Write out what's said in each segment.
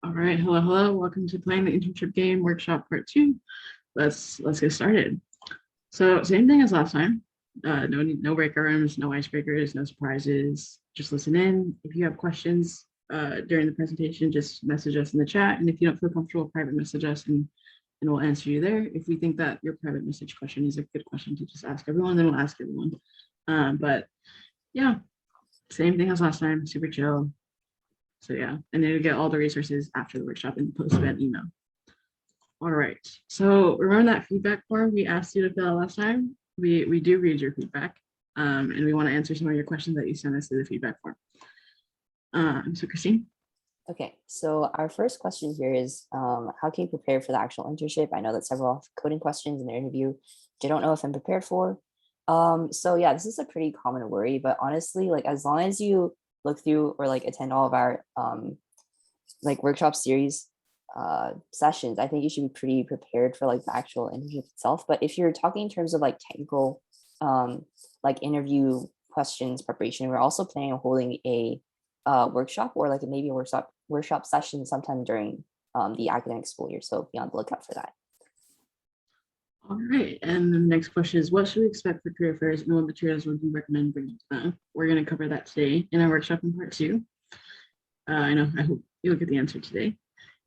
All right, hello, hello. Welcome to playing the internship game workshop part two. Let's get started. So same thing as last time. No breakout rooms, no icebreakers, no surprises. Just listen in. If you have questions during the presentation, just message us in the chat. And if you don't feel comfortable, private message us and we'll answer you there. If we think that your private message question is a good question to just ask everyone, then we'll ask everyone. But yeah, same thing as last time. Super chill. So yeah, and then you get all the resources after the workshop in the post-event email. All right. So remember that feedback form we asked you to fill out last time? We do read your feedback, and we want to answer some of your questions that you sent us through the feedback form. So Christine. Okay, so our first question here is, how can you prepare for the actual internship? I know that several coding questions in the interview, which I don't know if I'm prepared for. So yeah, this is a pretty common worry, but honestly, like as long as you look through or like attend all of our like workshop series sessions, I think you should be pretty prepared for like the actual internship itself. But if you're talking in terms of like technical like interview questions preparation, we're also planning on holding a workshop or like maybe a workshop session sometime during the academic school year. So be on the lookout for that. All right, and the next question is, what should we expect for career fairs and what materials would you recommend bringing to them? We're going to cover that today in our workshop in part two. I hope you'll get the answer today.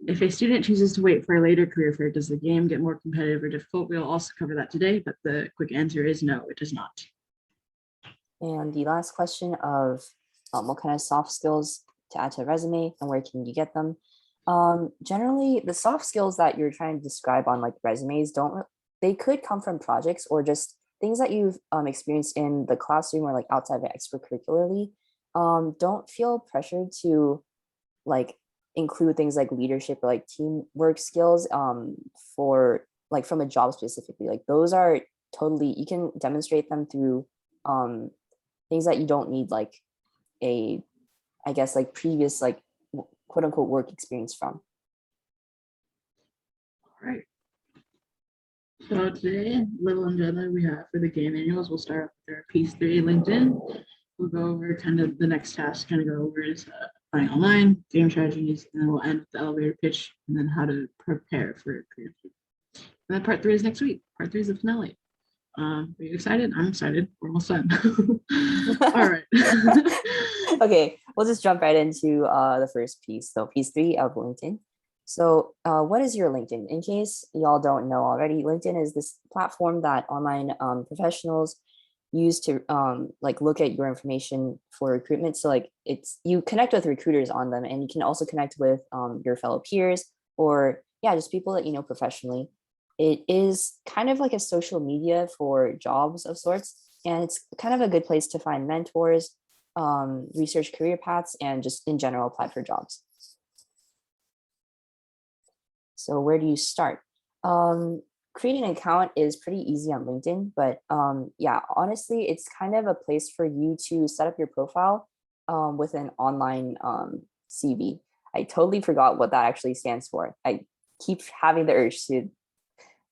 If a student chooses to wait for a later career fair, does the game get more competitive or difficult? We'll also cover that today, but the quick answer is no, it does not. And the last question of what kind of soft skills to add to a resume and where can you get them? Generally, the soft skills that you're trying to describe on like resumes they could come from projects or just things that you've experienced in the classroom or like outside of it extracurricularly. Don't feel pressured to like include things like leadership or like teamwork skills for like from a job specifically. Like those are totally, you can demonstrate them through things that you don't need like I guess like previous like quote unquote work experience from. All right. So today, little agenda we have for the game manuals, we'll start with our piece 3 LinkedIn. We'll go over kind of the next task, kind of go over is applying online, game strategies, and then we'll end with the elevator pitch and then how to prepare for a career. And then part 3 is next week. Part 3 is the finale. Are you excited? I'm excited. We're almost done. All right. Okay, we'll just jump right into the first piece. So piece 3 of LinkedIn. So what is your LinkedIn? In case y'all don't know already, LinkedIn is this platform that online professionals use to like look at your information for recruitment. So like you connect with recruiters on them, and you can also connect with your fellow peers or yeah, just people that you know professionally. It is kind of like a social media for jobs of sorts, and it's kind of a good place to find mentors, research career paths, and just in general apply for jobs. So where do you start? Creating an account is pretty easy on LinkedIn, but yeah, honestly, it's kind of a place for you to set up your profile with an online CV. I totally forgot what that actually stands for. I keep having the urge to,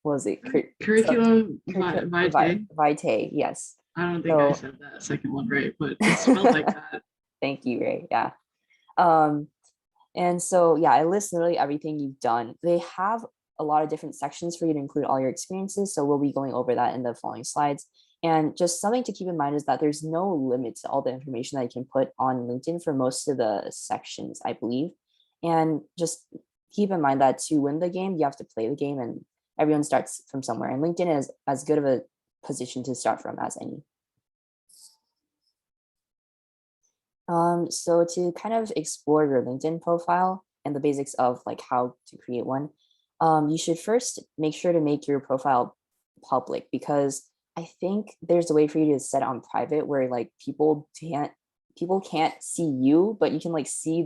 what was it? Curriculum vitae. Yes. I don't think I said that second one right, but it's spelled like that. Thank you, Ray. Yeah. And so, yeah, I list literally everything you've done. They have a lot of different sections for you to include all your experiences. So we'll be going over that in the following slides. And just something to keep in mind is that there's no limit to all the information that you can put on LinkedIn for most of the sections, I believe. And just keep in mind that to win the game, you have to play the game, and everyone starts from somewhere. And LinkedIn is as good of a position to start from as any. So to kind of explore your LinkedIn profile and the basics of like how to create one, you should first make sure to make your profile public, because I think there's a way for you to set it on private where like people can't see you, but you can like see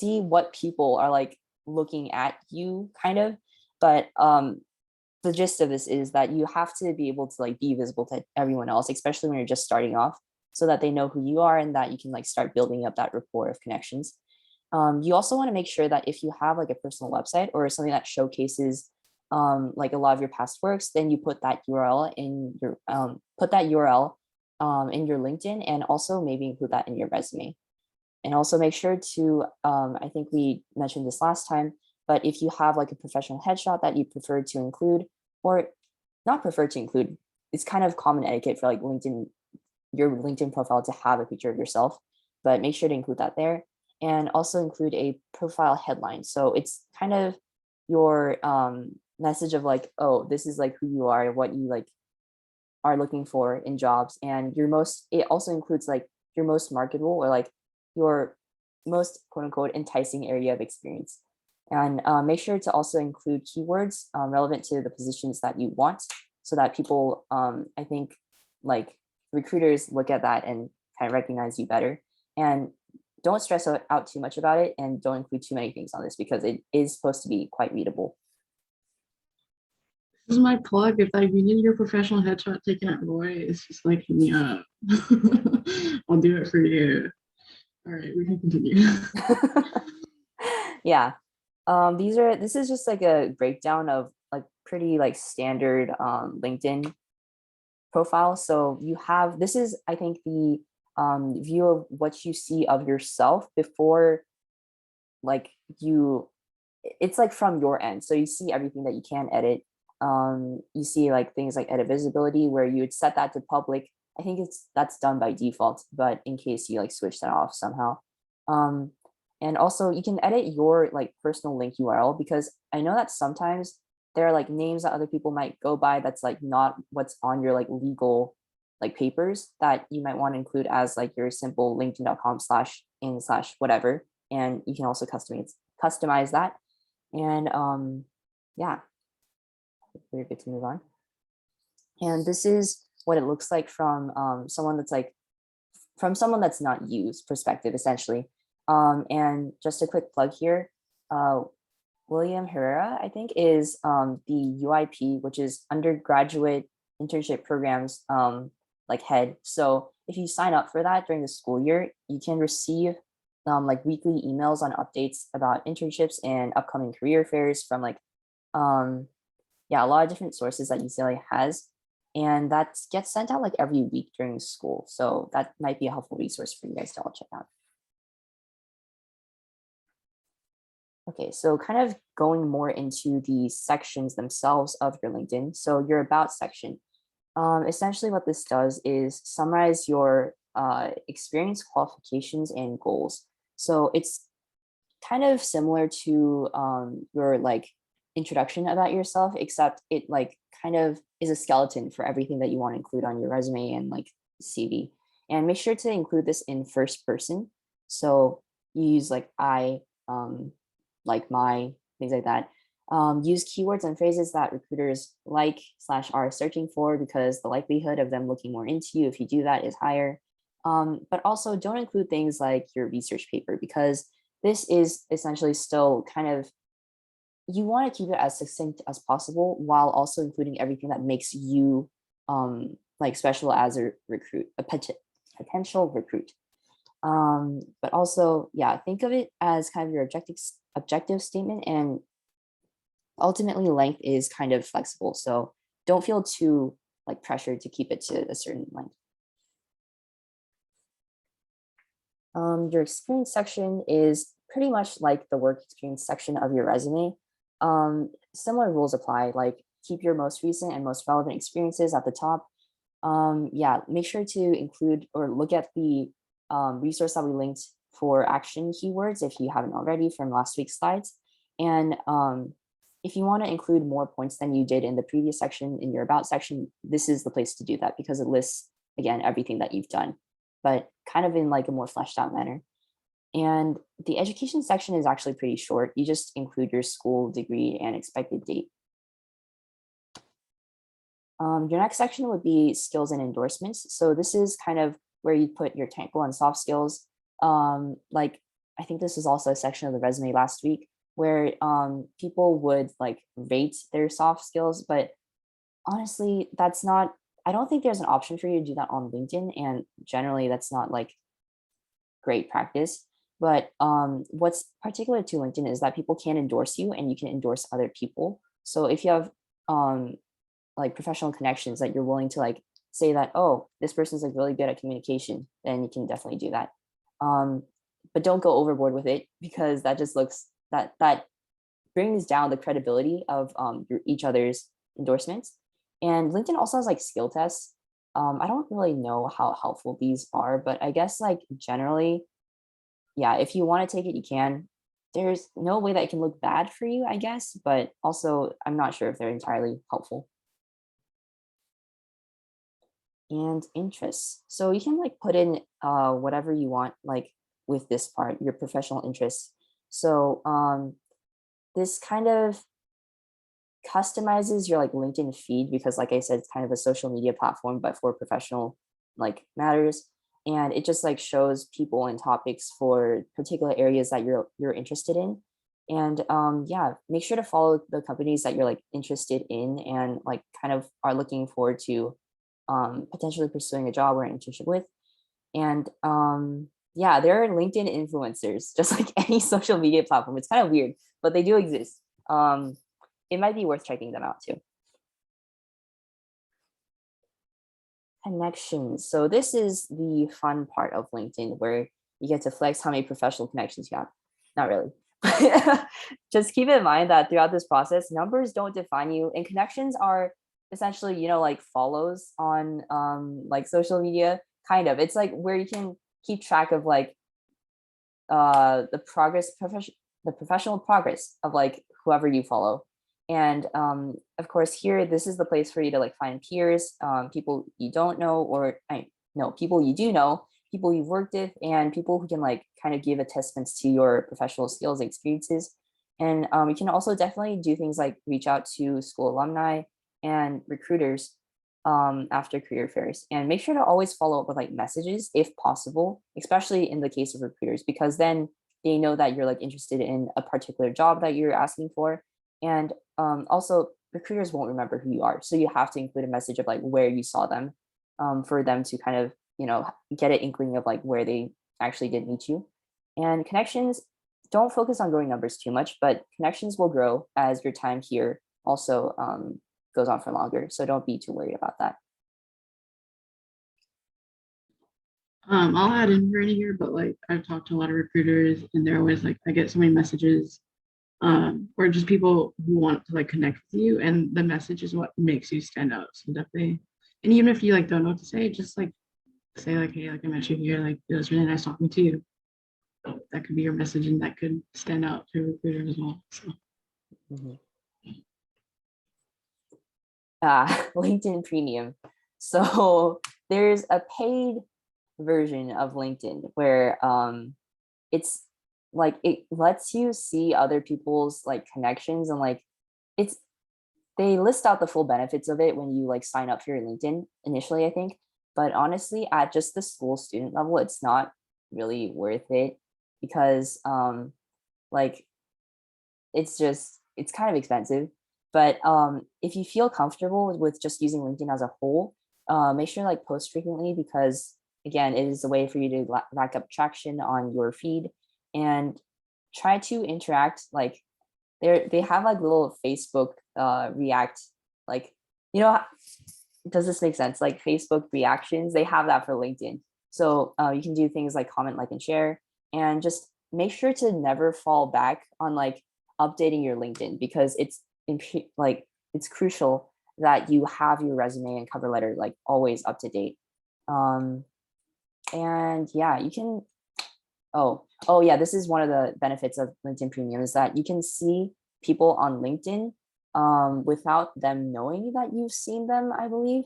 what people are like looking at you kind of. But the gist of this is that you have to be able to like be visible to everyone else, especially when you're just starting off, so that they know who you are and that you can like start building up that rapport of connections. You also want to make sure that if you have like a personal website or something that showcases like a lot of your past works, then you put that URL in your in your LinkedIn, and also maybe include that in your resume. And also make sure to, I think we mentioned this last time, but if you have like a professional headshot that you prefer to include, or not prefer to include, it's kind of common etiquette for like LinkedIn, your LinkedIn profile to have a picture of yourself, but make sure to include that there. And also include a profile headline. So it's kind of your message of like, oh, this is like who you are, what you like are looking for in jobs, and your most, it also includes like your most marketable or like your most quote unquote enticing area of experience. And make sure to also include keywords relevant to the positions that you want, so that people, I think, like recruiters look at that and kind of recognize you better. And don't stress out too much about it, and don't include too many things on this because it is supposed to be quite readable. This is my plug. If like you need your professional headshot taken at Roy, it's just like hit me up. I'll do it for you. All right, we can continue. Yeah. This is just like a breakdown of like pretty like standard LinkedIn profile. So you have, this is, I think, the view of what you see of yourself before like you, it's like from your end. So you see everything that you can edit. You see like things like edit visibility where you would set that to public. I think that's done by default, but in case you like switch that off somehow. Um, and also you can edit your like personal link URL, because I know that sometimes there are like names that other people might go by that's like not what's on your like legal like papers that you might want to include as like your simple linkedin.com/in/whatever. And you can also customize that. And yeah, we're good to move on. And this is what it looks like from someone that's like, from someone that's not used perspective, essentially. And just a quick plug here, William Herrera, I think, is the UIP, which is undergraduate internship programs like head. So if you sign up for that during the school year, you can receive like weekly emails on updates about internships and upcoming career fairs from like yeah, a lot of different sources that UCLA has, and that gets sent out like every week during school. So that might be a helpful resource for you guys to all check out. Okay, so kind of going more into the sections themselves of your LinkedIn. So your About section. Essentially what this does is summarize your experience, qualifications, and goals. So it's kind of similar to your like introduction about yourself, except it like kind of is a skeleton for everything that you want to include on your resume and like CV. And make sure to include this in first person. So you use like I, like my, things like that. Use keywords and phrases that recruiters like/are searching for, because the likelihood of them looking more into you if you do that is higher. But also don't include things like your research paper, because this is essentially still kind of, you want to keep it as succinct as possible while also including everything that makes you like special as a recruit, a potential recruit. But also, yeah, think of it as kind of your objective statement, and ultimately length is kind of flexible. So don't feel too like pressured to keep it to a certain length. Your experience section is pretty much like the work experience section of your resume. Similar rules apply, like keep your most recent and most relevant experiences at the top. Yeah, make sure to include or look at the resource that we linked for action keywords if you haven't already from last week's slides. And if you want to include more points than you did in the previous section in your About section, this is the place to do that, because it lists, again, everything that you've done, but kind of in like a more fleshed out manner. And the education section is actually pretty short. You just include your school, degree, and expected date. Your next section would be skills and endorsements. So this is kind of where you put your technical and soft skills. Like, I think this is also a section of the resume last week where people would like rate their soft skills, but honestly, that's not, I don't think there's an option for you to do that on LinkedIn, and generally that's not like great practice. But what's particular to LinkedIn is that people can endorse you and you can endorse other people. So if you have like professional connections that you're willing to like say that, oh, this person's like really good at communication, then you can definitely do that. but don't go overboard with it, because that just looks that brings down the credibility of each other's endorsements. And LinkedIn also has like skill tests. I don't really know how helpful these are, but I guess like generally, yeah, if you want to take it, you can. There's no way that it can look bad for you, I guess, but also I'm not sure if they're entirely helpful. And interests. So you can like put in whatever you want, like with this part, your professional interests. So this kind of customizes your like LinkedIn feed, because like I said, it's kind of a social media platform, but for professional like matters. And it just like shows people and topics for particular areas that you're interested in. And yeah, make sure to follow the companies that you're like interested in and like kind of are looking forward to potentially pursuing a job or an internship with. And yeah, there are LinkedIn influencers, just like any social media platform. It's kind of weird, but they do exist. It might be worth checking them out too. Connections. So this is the fun part of LinkedIn, where you get to flex how many professional connections you have. Not really. Just keep in mind that throughout this process, numbers don't define you, and connections are essentially, like follows on like social media. Kind of. It's like where you can keep track of like the the professional progress of like whoever you follow. And of course, here, this is the place for you to like find peers, people you don't know, or no, people you do know, people you've worked with, and people who can like kind of give attestments to your professional skills and experiences. And you can also definitely do things like reach out to school alumni and recruiters after career fairs, and make sure to always follow up with like messages if possible, especially in the case of recruiters, because then they know that you're like interested in a particular job that you're asking for. And also, recruiters won't remember who you are, so you have to include a message of like where you saw them, for them to kind of get an inkling of like where they actually did meet you. And connections, don't focus on growing numbers too much, but connections will grow as your time here also goes on for longer, so don't be too worried about that. I'll add in here, but like I've talked to a lot of recruiters and they're always like, I get so many messages, or just people who want to like connect with you, and the message is what makes you stand out. So definitely, and even if you like don't know what to say, just like say like, hey, like I met you here, like it was really nice talking to you. That could be your message, and that could stand out to a recruiter as well. So. Mhm. LinkedIn Premium. So there's a paid version of LinkedIn where it's like it lets you see other people's like connections, and like it's they list out the full benefits of it when you like sign up for your LinkedIn initially, I think. But honestly, at just the school student level, it's not really worth it, because like it's kind of expensive. But if you feel comfortable with just using LinkedIn as a whole, make sure to like post frequently, because again, it is a way for you to rack up traction on your feed, and try to interact. Like they have like little Facebook react, like you know does this make sense, like Facebook reactions, they have that for LinkedIn. So you can do things like comment, like, and share, and just make sure to never fall back on like updating your LinkedIn, because like it's crucial that you have your resume and cover letter like always up to date. um and yeah, you can oh yeah, this is one of the benefits of LinkedIn Premium, is that you can see people on LinkedIn without them knowing that you've seen them, I believe.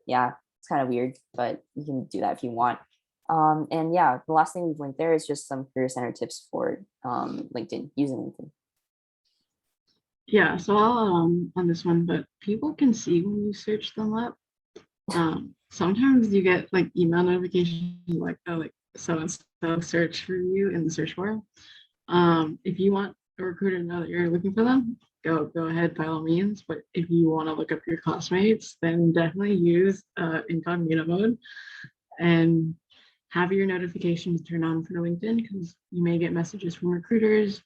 Yeah, it's kind of weird, but you can do that if you want. And yeah, the last thing we've linked there is just some career center tips for LinkedIn, using LinkedIn. Yeah, so I'll on this one, but people can see when you search them up. Sometimes you get like email notifications like, oh, like so and so search for you in the search bar. If you want a recruiter to know that you're looking for them, go ahead by all means. But if you want to look up your classmates, then definitely use incognito mode and have your notifications turned on for LinkedIn, because you may get messages from recruiters,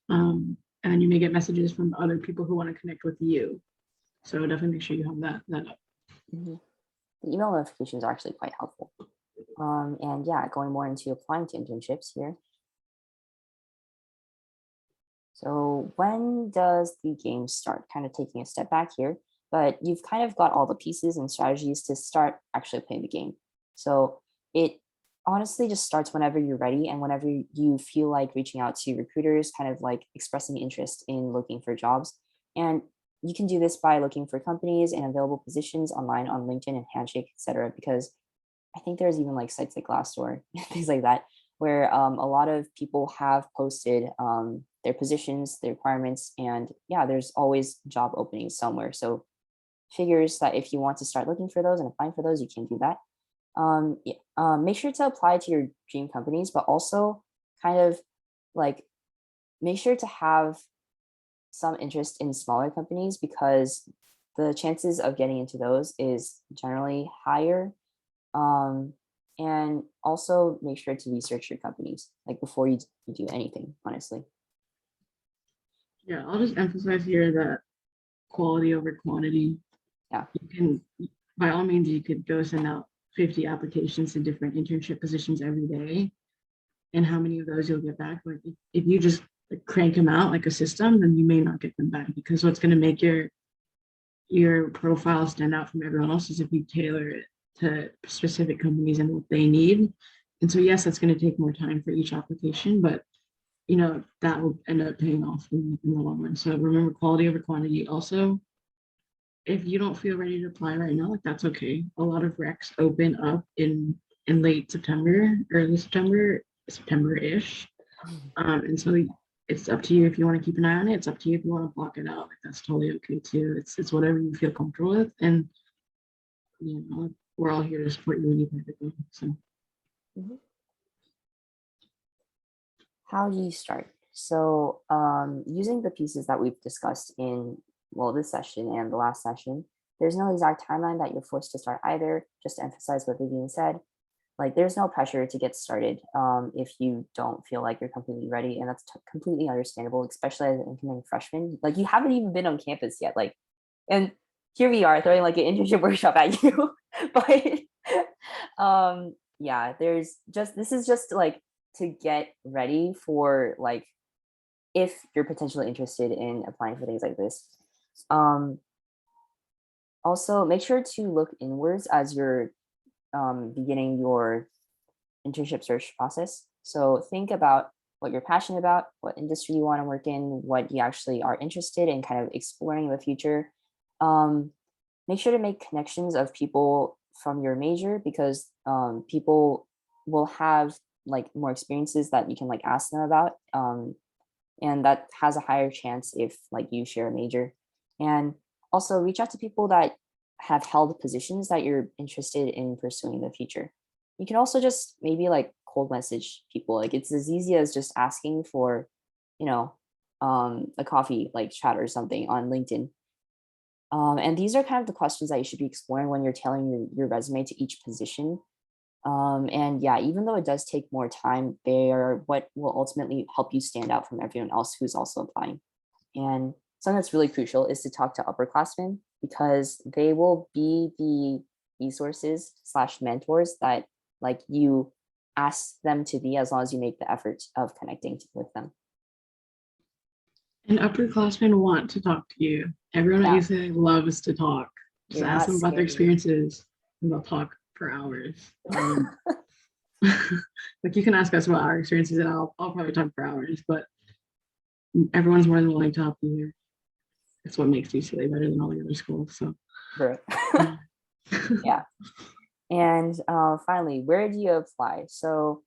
and then you may get messages from other people who want to connect with you. So definitely make sure you have that up. Mhm. The email notifications are actually quite helpful. And yeah, going more into applying to internships here. So when does the game start? Kind of taking a step back here, but you've kind of got all the pieces and strategies to start actually playing the game. So it honestly just starts whenever you're ready and whenever you feel like reaching out to recruiters, kind of like expressing interest in looking for jobs. And you can do this by looking for companies and available positions online on LinkedIn and Handshake, etc. Because I think there's even like sites like Glassdoor, things like that, where a lot of people have posted their positions, their requirements, and yeah, there's always job openings somewhere. So figures that if you want to start looking for those and applying for those, you can do that. Make sure to apply to your dream companies, but also kind of like make sure to have some interest in smaller companies because the chances of getting into those is generally higher. um, and also make sure to research your companies like before you do anything, honestly. Yeah, I'll just emphasize here that quality over quantity. Yeah. You can, by all means, you could go send out 50 applications to different internship positions every day. And how many of those you'll get back? Like if you just like, crank them out like a system, then you may not get them back because what's going to make your profile stand out from everyone else is if you tailor it to specific companies and what they need. And so yes, that's going to take more time for each application, but that will end up paying off in the long run. So remember quality over quantity. Also, if you don't feel ready to apply right now, like that's okay. A lot of recs open up in late September, early September, September-ish. And so it's up to you if you want to keep an eye on it. It's up to you if you want to block it out. Like that's totally okay too. It's whatever you feel comfortable with. And we're all here to support you when you pick it. So Mhm. How do you start? So using the pieces that we've discussed in, well, this session and the last session, there's no exact timeline that you're forced to start either. Just to emphasize what Vivian said, like there's no pressure to get started if you don't feel like you're completely ready, and that's completely understandable, especially as an incoming freshman. Like you haven't even been on campus yet, like, and here we are throwing like an internship workshop at you. But yeah, there's just, this is just like to get ready for like if you're potentially interested in applying for things like this. um Also make sure to look inwards as you're beginning your internship search process. So think about what you're passionate about, what industry you want to work in, what you actually are interested in kind of exploring in the future. um Make sure to make connections of people from your major because people will have like more experiences that you can like ask them about, and that has a higher chance if like you share a major. And also reach out to people that have held positions that you're interested in pursuing in the future. You can also just maybe like cold message people. Like it's as easy as just asking for, you know, a coffee like chat or something on LinkedIn. And these are kind of the questions that you should be exploring when you're tailoring your resume to each position. And yeah, even though it does take more time, they are what will ultimately help you stand out from everyone else who's also applying. And something that's really crucial is to talk to upperclassmen because they will be the resources slash mentors that like you ask them to be as long as you make the effort of connecting with them. and upperclassmen want to talk to you. Everyone at Yeah, UCLA loves to talk. Just you're ask not them about their scary. experiences and they'll talk for hours. Like you can ask us about our experiences and I'll probably talk for hours, but everyone's more than willing to help you here. That's what makes UCLA better than all the other schools. So Bro. yeah. Yeah. And finally, where do you apply? So,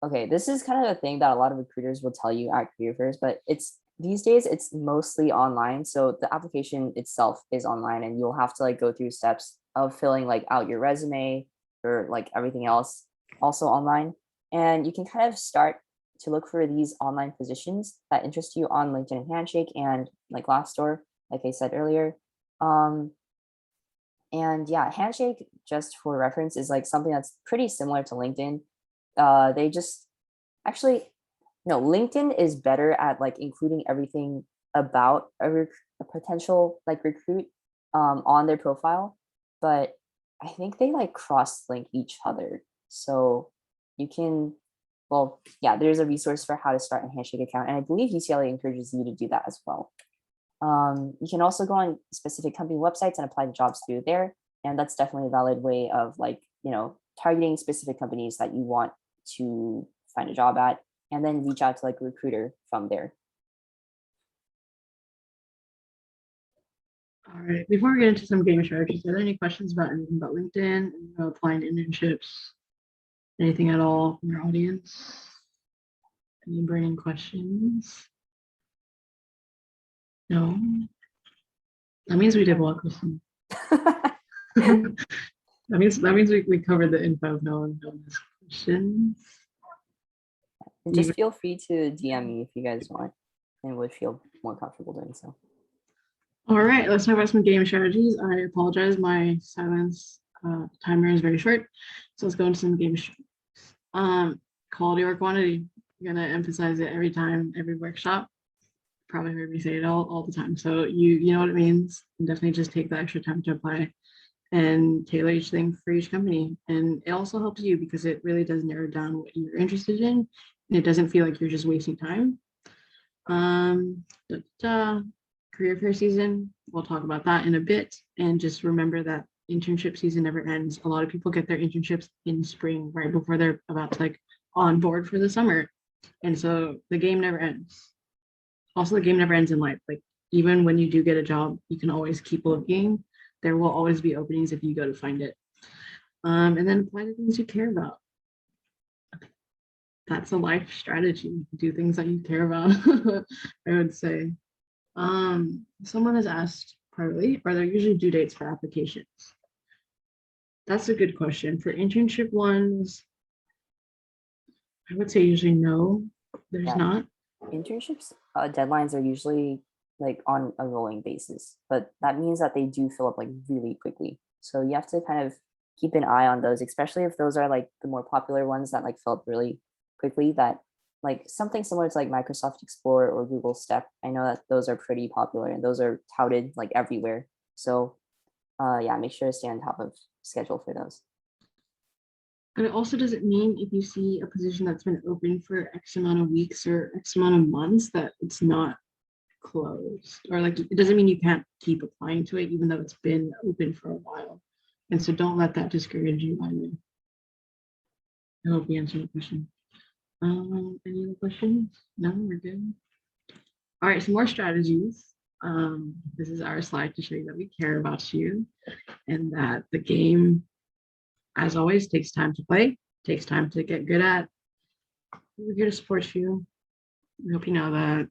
okay, this is kind of a thing that a lot of recruiters will tell you at career fairs, but it's these days it's mostly online. So the application itself is online, and you'll have to like go through steps of filling like out your resume or like everything else also online. And you can kind of start to look for these online positions that interest you on LinkedIn and Handshake and like Glassdoor, like I said earlier. Um, and yeah, Handshake, just for reference, is like something that's pretty similar to LinkedIn. They just actually no, LinkedIn is better at like including everything about a potential like recruit on their profile, but I think they like cross link each other. So you can well, yeah, there's a resource for how to start a Handshake account. And I believe UCLA encourages you to do that as well. You can also go on specific company websites and apply to jobs through there. And that's definitely a valid way of like, targeting specific companies that you want to find a job at, and then reach out to like a recruiter from there. All right. Before we get into some game strategies, are there any questions about anything about LinkedIn, applying to internships, anything at all from your audience? Any burning questions? No. That means we did well, Kristen. That means we covered the info of no one has questions. And just feel free to DM me if you guys want and would feel more comfortable doing so. All right, let's talk about some game strategies. I apologize, my silence timer is very short. So let's go into some game strategies. Quality or quantity. I'm gonna emphasize it every time, every workshop. Probably heard me say it all the time. So you know what it means. And definitely just take the extra time to apply and tailor each thing for each company. And it also helps you because it really does narrow down what you're interested in. And it doesn't feel like you're just wasting time. Career fair season, we'll talk about that in a bit. And just remember that internship season never ends. A lot of people get their internships in spring, right before they're about to like on board for the summer. And so the game never ends. Also, the game never ends in life. Like even when you do get a job, you can always keep looking. There will always be openings if you go to find it. And then apply the things you care about. That's a life strategy. Do things that you care about, I would say. Someone has asked privately, are there usually due dates for applications? That's a good question. For internship ones, I would say usually no, there's not. Internships deadlines are usually like on a rolling basis, but that means that they do fill up like really quickly. So you have to kind of keep an eye on those, especially if those are like the more popular ones that like fill up really quickly, that like something similar to like Microsoft Explorer or Google Step. I know that those are pretty popular and those are touted like everywhere. So yeah, make sure to stay on top of schedule for those. But it also doesn't mean if you see a position that's been open for X amount of weeks or X amount of months that it's not closed, or like it doesn't mean you can't keep applying to it even though it's been open for a while. And so don't let that discourage you either. I hope we answered the question. Any other questions? No, we're good. All right, some more strategies. This is our slide to show you that we care about you and that the game, as always, takes time to play, takes time to get good at. We're here to support you. We hope you know that.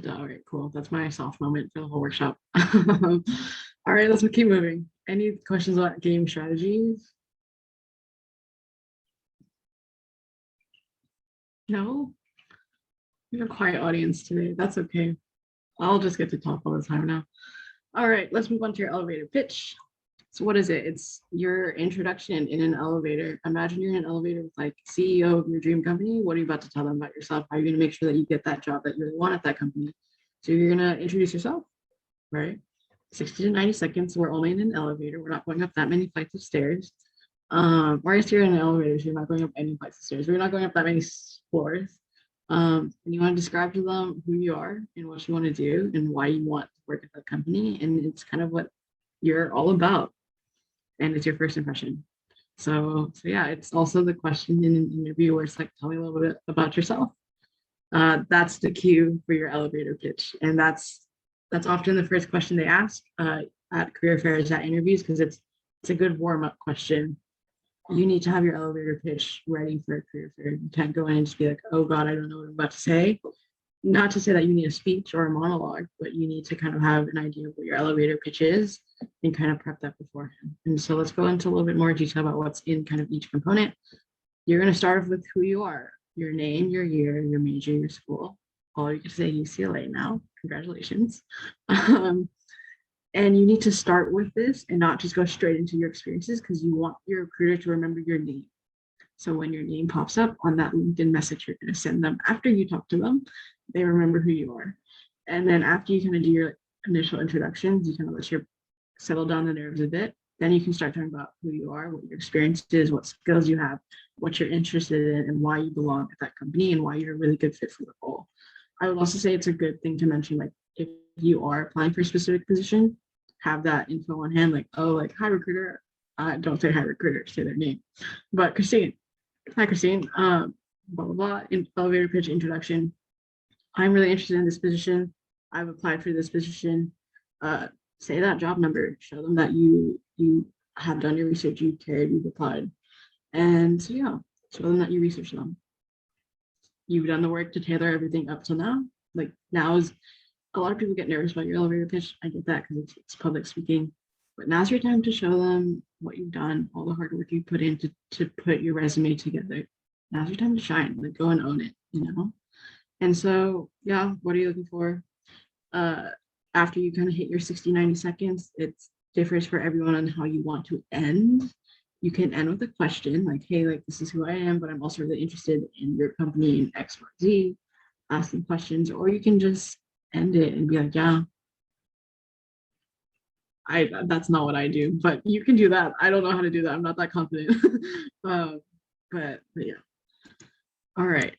All right, cool. That's my soft moment for the whole workshop. All right, let's keep moving. Any questions about game strategies? No? We have a quiet audience today. That's okay. I'll just get to talk all the time now. All right, let's move on to your elevator pitch. So what is it? It's your introduction in an elevator. Imagine you're in an elevator with like CEO of your dream company. What are you about to tell them about yourself? How are you going to make sure that you get that job that you really want at that company? So you're going to introduce yourself, right? 60 to 90 seconds. We're only in an elevator. We're not going up that many flights of stairs. Or if you're in an elevator, so you're not going up any flights of stairs. We're not going up that many floors. And you want to describe to them who you are and what you want to do and why you want to work at that company. And it's kind of what you're all about. And it's your first impression. So yeah, it's also the question in an interview where it's like, tell me a little bit about yourself. That's the cue for your elevator pitch. And that's often the first question they ask at career fairs, at interviews, because it's a good warm-up question. You need to have your elevator pitch ready for a career fair. You can't go in and just be like, oh God, I don't know what I'm about to say. Not to say that you need a speech or a monologue, but you need to kind of have an idea of what your elevator pitch is and kind of prep that beforehand. And so let's go into a little bit more detail about what's in kind of each component. You're going to start off with who you are, your name, your year, your major, your school. All you can say UCLA now. Congratulations. And you need to start with this and not just go straight into your experiences because you want your recruiter to remember your name. So when your name pops up on that LinkedIn message you're going to send them after you talk to them, they remember who you are. And then after you kind of do your initial introductions, you kind of let your settle down the nerves a bit. Then you can start talking about who you are, what your experience is, what skills you have, what you're interested in and why you belong at that company and why you're a really good fit for the role. I would also say it's a good thing to mention, like if you are applying for a specific position, have that info on hand, like, oh, like, hi recruiter. Don't say hi recruiter, say their name. But Christine, hi Christine, blah blah blah, in elevator pitch introduction. I'm really interested in this position. I've applied for this position. Uh, Say that job number. Show them that you have done your research, you cared, you've applied, and so yeah, show them that you researched them. You've done the work to tailor everything up to now. Like now is a lot of people get nervous about your elevator pitch. I get that because it's public speaking, but now's your time to show them what you've done, all the hard work you put in to put your resume together. Now's your time to shine. Like go and own it, you know. And so, yeah, what are you looking for? Uh, After you kind of hit your 60, 90 seconds, it differs for everyone on how you want to end. You can end with a question like, hey, like, this is who I am, but I'm also really interested in your company in X, Y, Z, ask them questions, or you can just end it and be like, yeah, that's not what I do, but you can do that. I don't know how to do that. I'm not that confident. uh, but yeah. All right.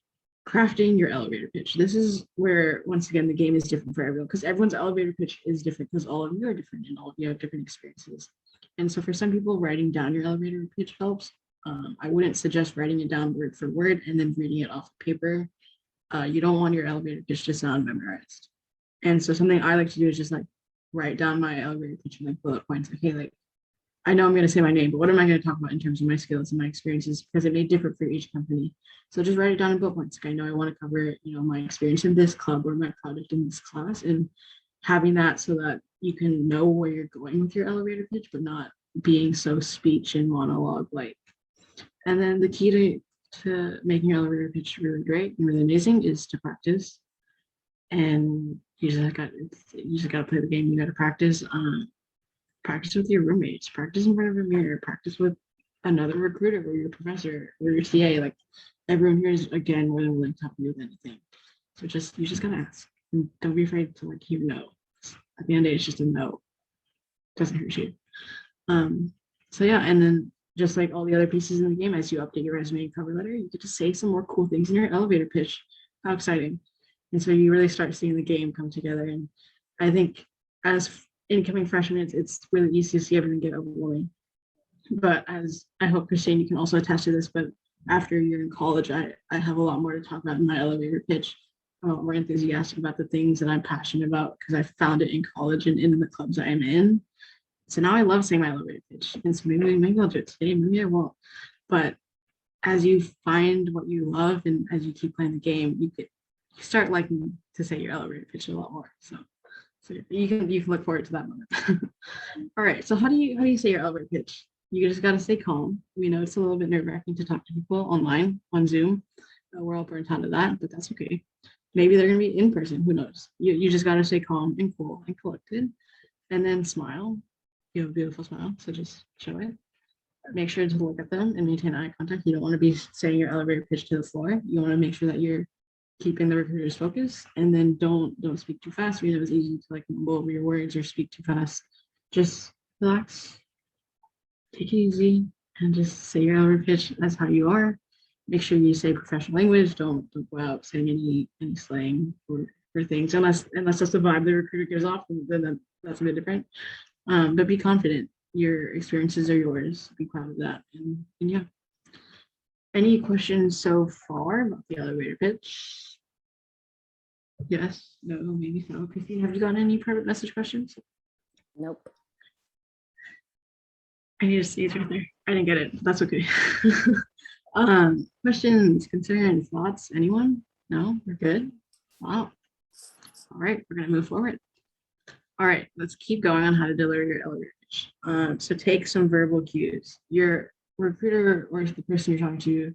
Crafting your elevator pitch. This is where, once again, the game is different for everyone because everyone's elevator pitch is different because all of you are different and all of you have different experiences. And so for some people, writing down your elevator pitch helps. I wouldn't suggest writing it down word for word and then reading it off paper. You don't want your elevator pitch to sound memorized. And so something I like to do is just like write down my elevator pitch in like bullet points. Like, hey, like I know I'm going to say my name, but what am I going to talk about in terms of my skills and my experiences? Because it may differ for each company. So just write it down in bullet points. Like I know I want to cover, my experience in this club or my project in this class, and having that so that you can know where you're going with your elevator pitch, but not being so speech and monologue like. And then the key to making your elevator pitch really great and really amazing is to practice. And you just got to play the game. You got to practice. Practice with your roommates, practice in front of a mirror, practice with another recruiter or your professor or your TA. Like everyone here is again more than willing to help you with anything. So you just gotta ask. And don't be afraid to like hear no. At the end of the day, it's just a no. Doesn't hurt you. So yeah, and then just like all the other pieces in the game, as you update your resume and cover letter, you get to say some more cool things in your elevator pitch. How exciting. And so you really start seeing the game come together. And I think as incoming freshmen, it's really easy to see everything get overwhelming. But as I hope, Christine, you can also attest to this, but after you're in college, I have a lot more to talk about in my elevator pitch. I'm a lot more enthusiastic about the things that I'm passionate about because I found it in college and in the clubs I'm in. So now I love saying my elevator pitch. And so maybe I'll do it today, maybe I won't. But as you find what you love and as you keep playing the game, you start liking to say your elevator pitch a lot more. So you can look forward to that moment. All right. So how do you say your elevator pitch? You just got to stay calm. We know it's a little bit nerve-wracking to talk to people online on Zoom. We're all burnt out of that, but that's okay. Maybe they're going to be in person. Who knows? You just got to stay calm and cool and collected, and then smile. You have a beautiful smile, so just show it. Make sure to look at them and maintain eye contact. You don't want to be saying your elevator pitch to the floor. You want to make sure that you're keeping the recruiter's focus, and then don't speak too fast. We know it's easy to like mumble over your words or speak too fast. Just relax, take it easy, and just say your elevator pitch as how you are. Make sure you say professional language. Don't go out saying any slang or things unless that's the vibe the recruiter gives off, then that's a bit different. But be confident. Your experiences are yours. Be proud of that. And yeah. Any questions so far about the elevator pitch? Yes, no, maybe so. Christine, have you gotten any private message questions? Nope. I need to see it right there. I didn't get it. That's okay. Questions, concerns, thoughts? Anyone? No, we're good. Wow. All right, we're gonna move forward. All right, let's keep going on how to deliver your elevator pitch. So take some verbal cues. Your recruiter or the person you're talking to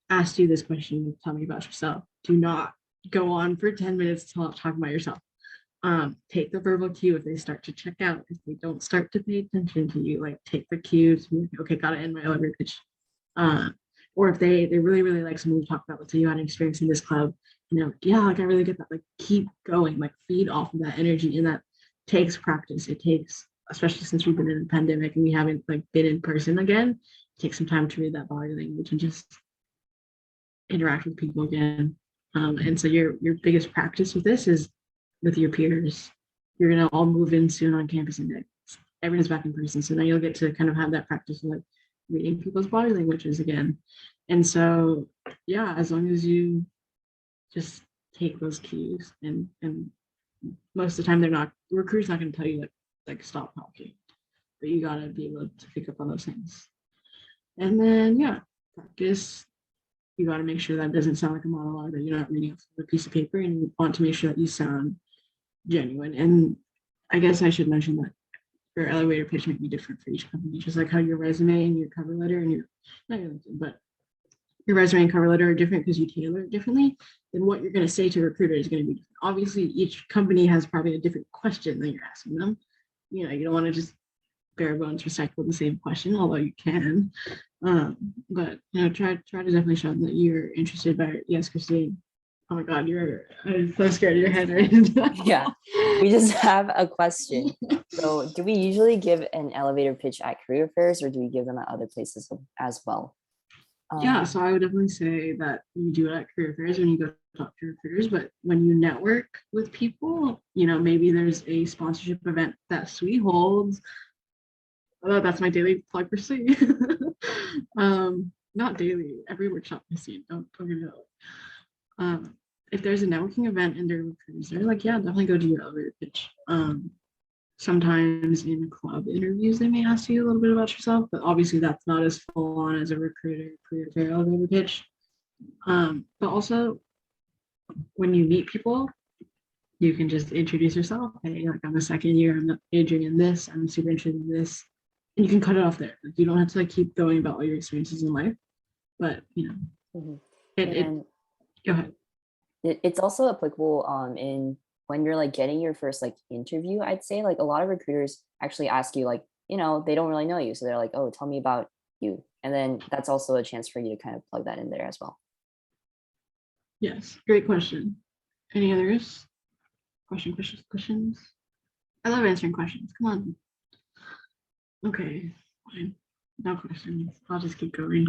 asked you this question, tell me about yourself. Do not go on for 10 minutes talking about yourself. Take the verbal cue if they start to check out, if they don't start to pay attention to you, like take the cues, okay, gotta end my elevator pitch. Or if they really, really like something to talk about, let's say you had an experience in this club, yeah, like I really get that, like keep going, like feed off of that energy, and that takes practice. It takes, especially since we've been in a pandemic and we haven't like been in person again, take some time to read that body language and just interact with people again. And so your biggest practice with this is with your peers. You're gonna all move in soon on campus index. Everyone's back in person. So now you'll get to kind of have that practice of like reading people's body languages again. And so yeah, as long as you just take those cues and most of the time the recruiter's not gonna tell you like stop talking. But you gotta be able to pick up on those things. And then yeah, practice. You got to make sure that doesn't sound like a monologue, that you're not reading off a piece of paper, and you want to make sure that you sound genuine. And I guess I should mention that your elevator pitch might be different for each company, just like how your resume and your cover letter and your, not your LinkedIn, but your resume and cover letter are different because you tailor it differently. Then what you're going to say to a recruiter is going to be different. Obviously, each company has probably a different question that you're asking them. You know, you don't want to just bare bones recycle the same question, although you can. But you know, try to definitely show them that you're interested by yes, Christine. Oh my God, I'm so scared of your head right now. Yeah, we just have a question. So do we usually give an elevator pitch at career fairs or do we give them at other places as well? Yeah, so I would definitely say that you do it at career fairs when you go talk to recruiters, but when you network with people, you know, maybe there's a sponsorship event that SWE holds. Oh, that's my daily plug for SWE. Not daily, every workshop I see. Don't get me wrong. If there's a networking event and they're recruiters, they're like, yeah, definitely go do your elevator pitch. Sometimes in club interviews, they may ask you a little bit about yourself, but obviously that's not as full on as a recruiter career fair elevator pitch. But also when you meet people, you can just introduce yourself. Hey, like I'm a second year, I'm majoring in this, I'm super interested in this. And you can cut it off there. Like you don't have to like keep going about all your experiences in life. But you know, and go ahead. It's also applicable in when you're like getting your first like interview. I'd say like a lot of recruiters actually ask you like, you know, they don't really know you, so they're like, oh, tell me about you, and then that's also a chance for you to kind of plug that in there as well. Yes, great question. Any others? Questions? I love answering questions. Come on. Okay, fine. No questions. I'll just keep going.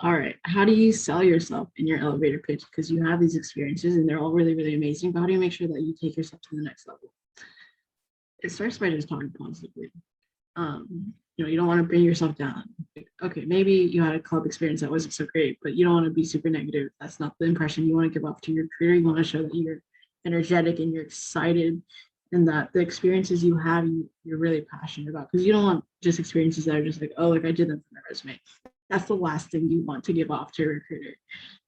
All right. How do you sell yourself in your elevator pitch? Because you have these experiences and they're all really, really amazing. But how do you make sure that you take yourself to the next level? It starts by just talking positively. You know, you don't want to bring yourself down. Okay, maybe you had a club experience that wasn't so great, but you don't want to be super negative. That's not the impression you want to give off to your recruiter. You want to show that you're energetic and you're excited and that the experiences you have, you're really passionate about. Because you don't want just experiences that are just like, oh, like I did them for my resume. That's the last thing you want to give off to a recruiter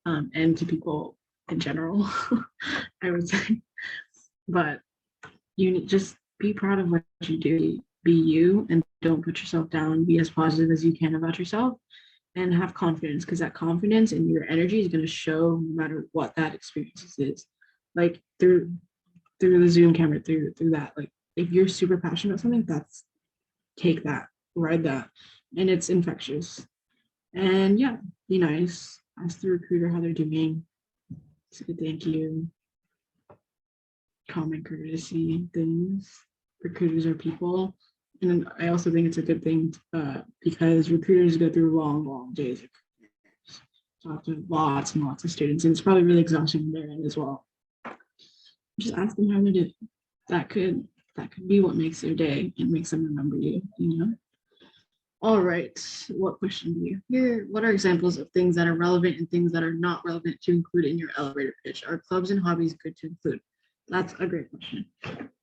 and to people in general, I would say. But you just be proud of what you do. Be you and don't put yourself down. Be as positive as you can about yourself and have confidence, because that confidence and your energy is going to show no matter what that experience is. Like through the Zoom camera, through that. Like if you're super passionate about something, take that, ride that, and it's infectious. And yeah, be nice. Ask the recruiter how they're doing. Say thank you. Common courtesy things. Recruiters are people. And I also think it's a good thing because recruiters go through long days of careers. Talk to lots and lots of students, and it's probably really exhausting on their end as well. Just ask them how they're doing. That could be what makes their day and makes them remember you, you know? All right, what question do you hear? What are examples of things that are relevant and things that are not relevant to include in your elevator pitch? Are clubs and hobbies good to include? That's a great question.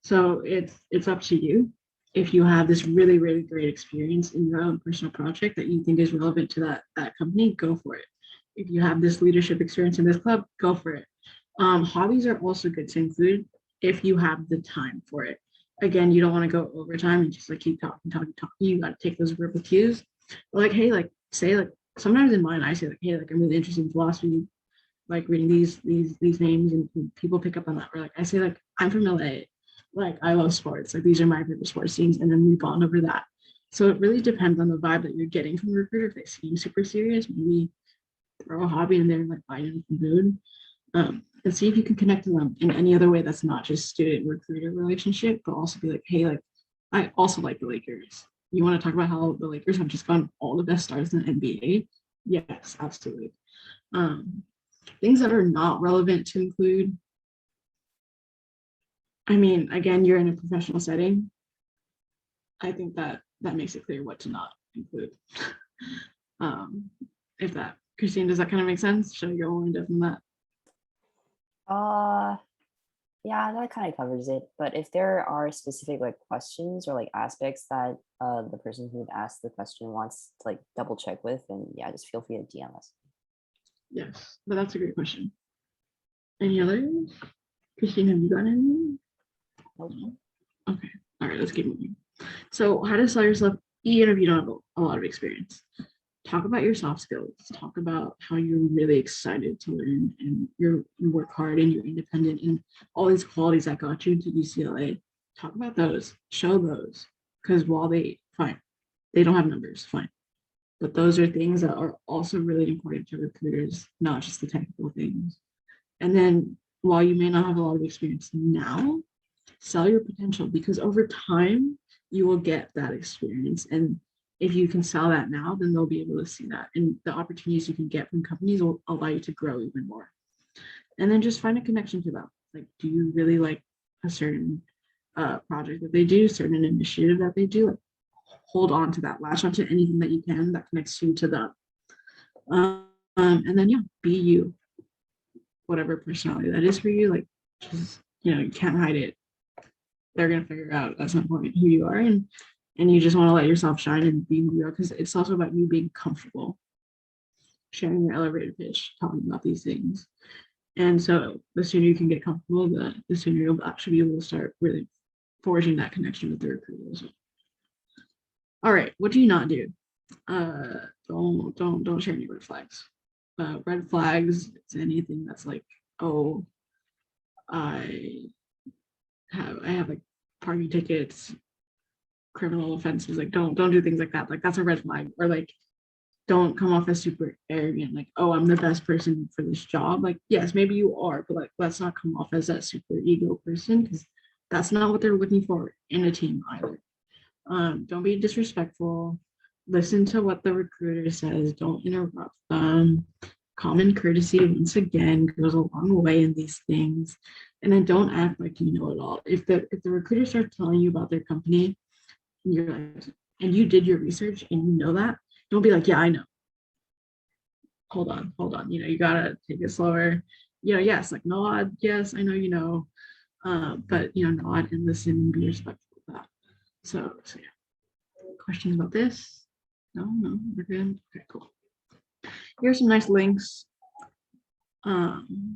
So it's up to you. If you have this really, really great experience in your own personal project that you think is relevant to that company, go for it. If you have this leadership experience in this club, go for it. Hobbies are also good to include if you have the time for it. Again, you don't want to go overtime and just like keep talking. You got to take those verbal cues. Like, hey, like say like sometimes in mine I say like, hey, like I'm really interested in philosophy, like reading these names, and people pick up on that. Or like I say like I'm from LA, like I love sports, like these are my favorite sports teams, and then we bond over that. So it really depends on the vibe that you're getting from the recruiter. If they seem super serious, maybe throw a hobby in there and like lighten the mood. And see if you can connect to them in any other way that's not just student recruiter relationship, but also be like, hey, like I also like the Lakers. You want to talk about how the Lakers have just gotten all the best stars in the NBA? Yes, absolutely. Um, Things that are not relevant to include, I mean, again, you're in a professional setting. I think that that makes it clear what to not include. um, if that, Christine, does that kind of make sense? Should I go more in depth on that? Uh, yeah, that kind of covers it. But if there are specific like questions or like aspects that the person who asked the question wants to like double check with, then yeah, just feel free to DM us. Yes, but that's a great question. Any others? Christine, have you got any? Nope. Okay. All right, let's keep moving. So, how to sell yourself even if you don't have a lot of experience? Talk about your soft skills. Talk about how you're really excited to learn and you work hard and you're independent and all these qualities that got you into UCLA. Talk about those. Show those. Because while they don't have numbers, fine. But those are things that are also really important to recruiters, not just the technical things. And then while you may not have a lot of experience now, sell your potential because over time you will get that experience. And if you can sell that now, then they'll be able to see that. And the opportunities you can get from companies will allow you to grow even more. And then just find a connection to them. Like, do you really like a certain project that they do, certain initiative that they do? Like, hold on to that, latch onto anything that you can that connects you to them. And then, yeah, be you, whatever personality that is for you. Like, just, you can't hide it. They're gonna figure out at some point who you are, and you just want to let yourself shine and be who you are because it's also about you being comfortable sharing your elevator pitch, talking about these things. And so the sooner you can get comfortable, the sooner you'll actually be able to start really forging that connection with the recruiters. All right, what do you not do? Don't share any red flags. Red flags, it's anything that's like, oh, I I have like parking tickets, criminal offenses. Like don't do things like that. Like that's a red flag. Or like don't come off as super arrogant. Like, oh, I'm the best person for this job. Like, yes, maybe you are, but like let's not come off as that super ego person because that's not what they're looking for in a team either. Don't be disrespectful. Listen to what the recruiter says. Don't interrupt them. Common courtesy, once again, goes a long way in these things. And then don't act like you know it all. If the recruiter starts telling you about their company, and you're like, and you did your research and you know that, don't be like, yeah, I know. Hold on. You gotta take it slower. Yes, like nod. Yes, I know you know. But nod and listen and be respectful of that. So yeah. Questions about this? No, we're good. Okay, cool. Here's some nice links. And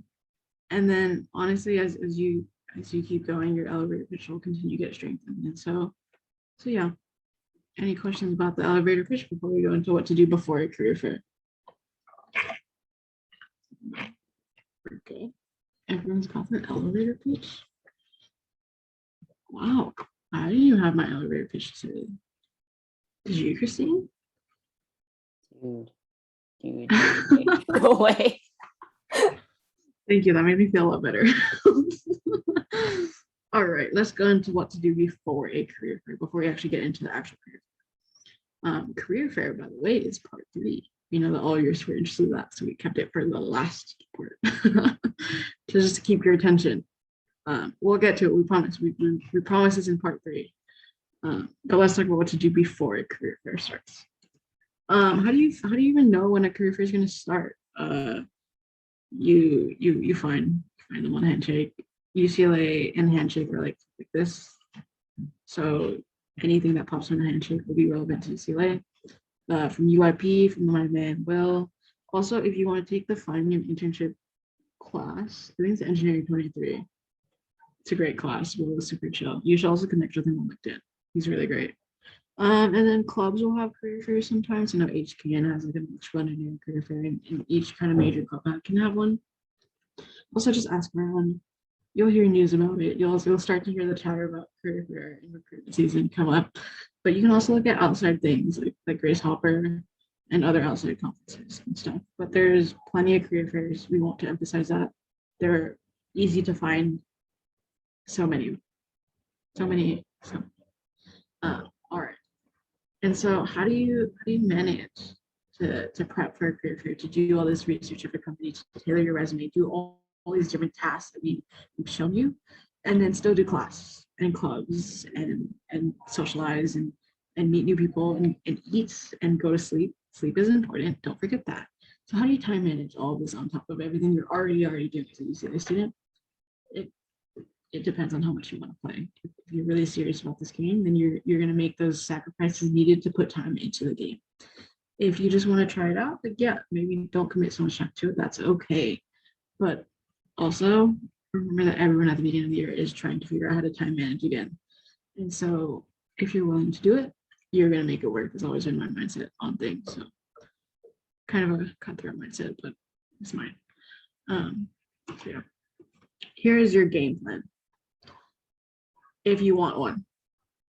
then honestly, as you keep going, your elevator pitch will continue to get strengthened. And so yeah. Any questions about the elevator pitch before we go into what to do before a career fair? We're good. Everyone's got their elevator pitch. Wow. I didn't even have my elevator pitch today. Did you, Christine? Dude, go away. Thank you. That made me feel a lot better. All right, let's go into what to do before a career fair, before we actually get into the actual career fair. Career fair, by the way, is part 3. You know that all yours were interested in that, so we kept it for the last part, just to keep your attention. We'll get to it. We promise. We promise this in part 3. But let's talk about what to do before a career fair starts. How do you even know when a career fair is going to start? You find them on Handshake. UCLA and Handshake are like this. So anything that pops on a Handshake will be relevant to UCLA. From UIP, from my man Will. Also, if you want to take the Finding an Internship class, I think it's Engineering 23. It's a great class. Will is super chill. You should also connect with him on LinkedIn. He's really great. And then clubs will have career fairs sometimes. I know HKN has like an electrical engineering career fair, and each kind of major club can have one. Also, just ask around. You'll hear news about it. You'll start to hear the chatter about career fair and recruitment season come up. But you can also look at outside things like Grace Hopper and other outside conferences and stuff. But there's plenty of career fairs. We want to emphasize that. They're easy to find. So many. All right. And so how do you manage to prep for a career fair, to do all this research of a company, to tailor your resume, do all these different tasks that we've shown you, and then still do class and clubs and socialize and meet new people and eat and go to sleep. Sleep is important. Don't forget that. So how do you time manage all of this on top of everything you're already doing as a UCLA student? It depends on how much you want to play. If you're really serious about this game, then you're going to make those sacrifices needed to put time into the game. If you just want to try it out, like, yeah, maybe don't commit so much time to it. That's okay. But also remember that everyone at the beginning of the year is trying to figure out how to time manage again. And so if you're willing to do it, you're going to make it work. That's always been my mindset on things. So kind of a cutthroat mindset, but it's mine. So yeah. Here is your game plan. If you want one,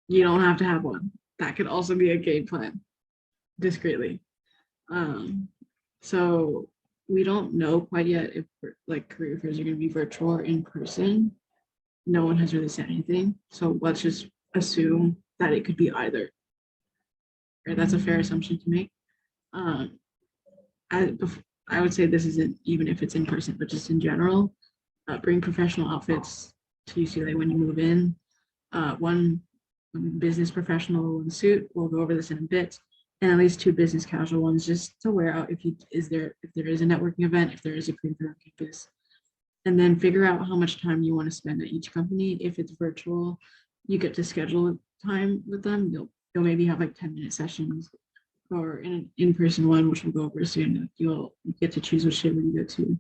you don't have to have one. That could also be a game plan, discreetly. So we don't know quite yet if like career fairs are going to be virtual or in person. No one has really said anything. So let's just assume that it could be either. Right? That's a fair assumption to make. I would say this isn't even if it's in person, but just in general, bring professional outfits to UCLA when you move in. One business professional one suit. We'll go over this in a bit, and at least 2 business casual ones just to wear out if there is a networking event, if there is a career fair on campus, and then figure out how much time you want to spend at each company. If it's virtual, you get to schedule time with them. You'll maybe have like 10-minute sessions, or in an in-person one, which we'll go over soon. You'll get to choose which shaver you go to.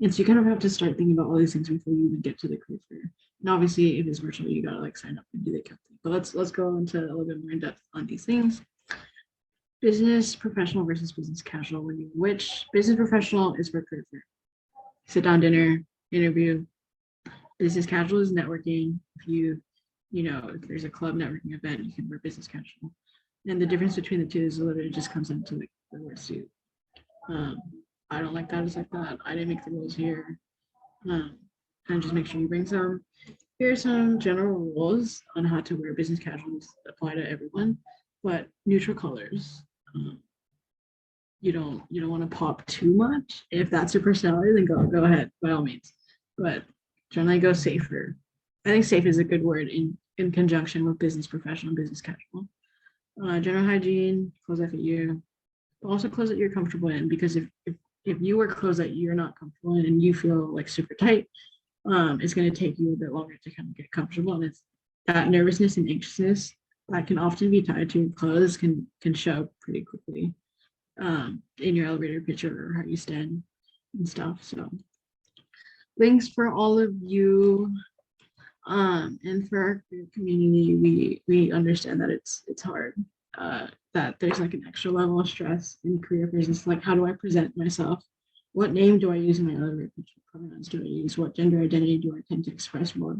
And so you kind of have to start thinking about all these things before you even get to the career fair. And obviously, if it's virtual, you gotta like sign up and do the accounting. But let's go into a little bit more in depth on these things. Business professional versus business casual. Which business professional is for career fair? Sit down dinner, interview. Business casual is networking. If if there's a club networking event, you can wear business casual. And the difference between the two is literally just comes down to the word suit. I don't like that. It's like that. I didn't make the rules here. And just make sure you bring some. Here are some general rules on how to wear business casuals. Apply to everyone, but neutral colors. You don't want to pop too much. If that's your personality, then go ahead by all means. But generally go safer. I think safe is a good word in conjunction with business professional, business casual. General hygiene, clothes that fit you. Also clothes that you're comfortable in, because if you wear clothes that you're not comfortable in and you feel like super tight, it's going to take you a bit longer to kind of get comfortable. And it's that nervousness and anxiousness that can often be tied to your clothes can show pretty quickly in your elevator pitch or how you stand and stuff. So thanks for all of you. And for our community, we understand that it's hard, that there's like an extra level of stress in career fairs. It's like, how do I present myself? What name do I use in my elevator pitch? What pronouns do I use? What gender identity do I tend to express more?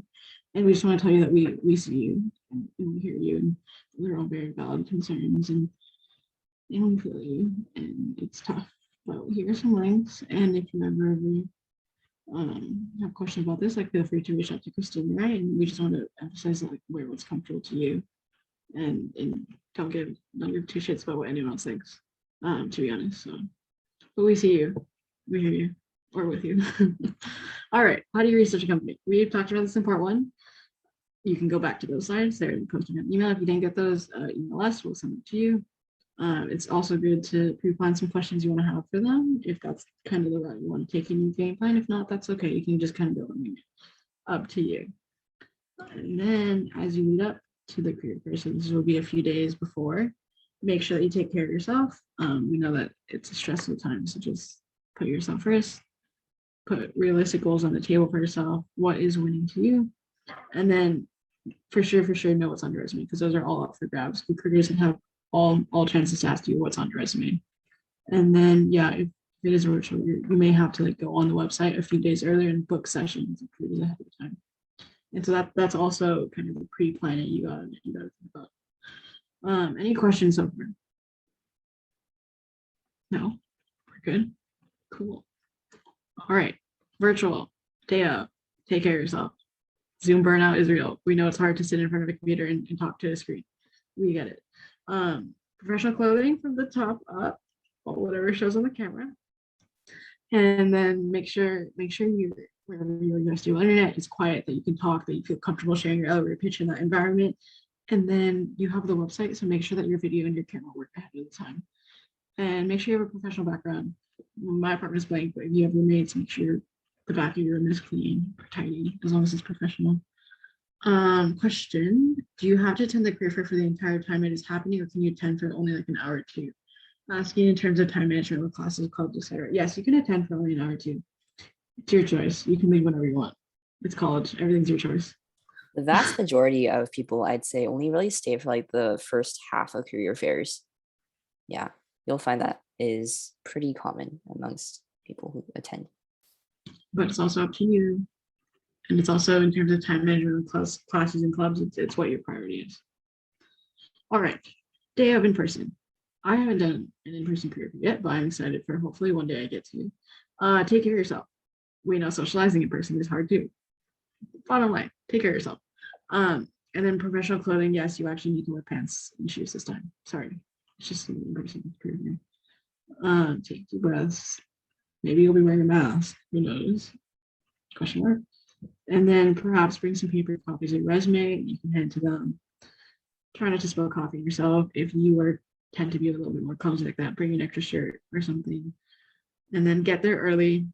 And we just want to tell you that we see you and we hear you, and they're all very valid concerns, and we feel you, and it's tough. But here are some links, and if you ever have questions about this, like, feel free to reach out to Christine, right? And we just want to emphasize like wear what's comfortable to you, and don't give 2 shits about what anyone else thinks, to be honest. So, but we see you, we hear you, or with you. All right, how do you research a company? We've talked about this in part 1. You can go back to those slides. They're posted in an email. If you didn't get those, email us, we'll send them to you. It's also good to pre-plan some questions you want to have for them, if that's kind of the route you want to take in your game plan. If not, that's okay. You can just kind of build them up to you. And then as you lead up to the career fair, so this will be a few days before, make sure that you take care of yourself. We know that it's a stressful time, so just put yourself first. Put realistic goals on the table for yourself. What is winning to you? And then for sure know what's on your resume, because those are all up for grabs. Recruiters have all chances to ask you what's on your resume. And then, yeah, if it is virtual, you may have to like go on the website a few days earlier and book sessions and recruiters ahead of time. And so that's also kind of the pre-planning you gotta think about. Any questions so far? No, we're good. Cool. All right, virtual day up. Take care of yourself. Zoom burnout is real. We know it's hard to sit in front of a computer and talk to a screen. We get it. Professional clothing from the top up. or whatever shows on the camera. And then make sure you wherever your university internet is quiet, that you can talk, that you feel comfortable sharing your elevator pitch in that environment. And then you have the website, so make sure that your video and your camera work ahead of the time. And make sure you have a professional background. My apartment is blank, but if you have roommates, make sure the back of your room is clean or tidy, as long as it's professional. Question: do you have to attend the career fair for the entire time it is happening, or can you attend for only like an hour or two? Asking in terms of time management with classes, clubs, etc. Yes, you can attend for only an hour or two. It's your choice. You can leave whenever you want. It's college. Everything's your choice. The vast majority of people, I'd say, only really stay for like the first half of career fairs. Yeah, you'll find that is pretty common amongst people who attend. But it's also up to you. And it's also in terms of time management with classes and clubs, it's what your priority is. All right. Day of in-person. I haven't done an in-person career fair yet, but I'm excited for hopefully one day I get to. Take care of yourself. We know socializing in person is hard too. Bottom line, take care of yourself. And then professional clothing, yes, you actually need to wear pants and shoes this time. Sorry, it's just an in-person career fair. Take deep breaths. Maybe you'll be wearing a mask. Who knows? Question mark. And then perhaps bring some paper copies of your resume. You can head to them. Try not to spill coffee yourself. If you tend to be a little bit more clumsy like that, bring an extra shirt or something. And then get there early.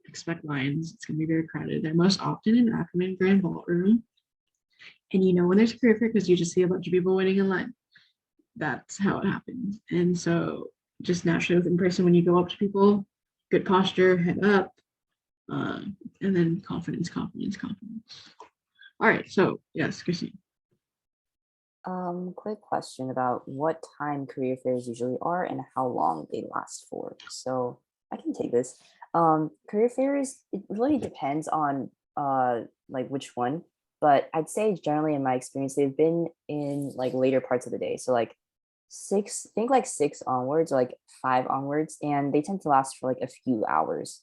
Expect lines. It's going to be very crowded. They're most often in Ackerman Grand Ballroom. And you know when there's a career fair because you just see a bunch of people waiting in line. That's how it happens. And so just naturally with in person, when you go up to people, good posture, head up, and then confidence. All right. So yes, Christine. Quick question about what time career fairs usually are and how long they last for. So I can take this. Career fairs, it really depends on like which one, but I'd say generally in my experience, they've been in like later parts of the day. So like six onwards or like 5 onwards, and they tend to last for like a few hours.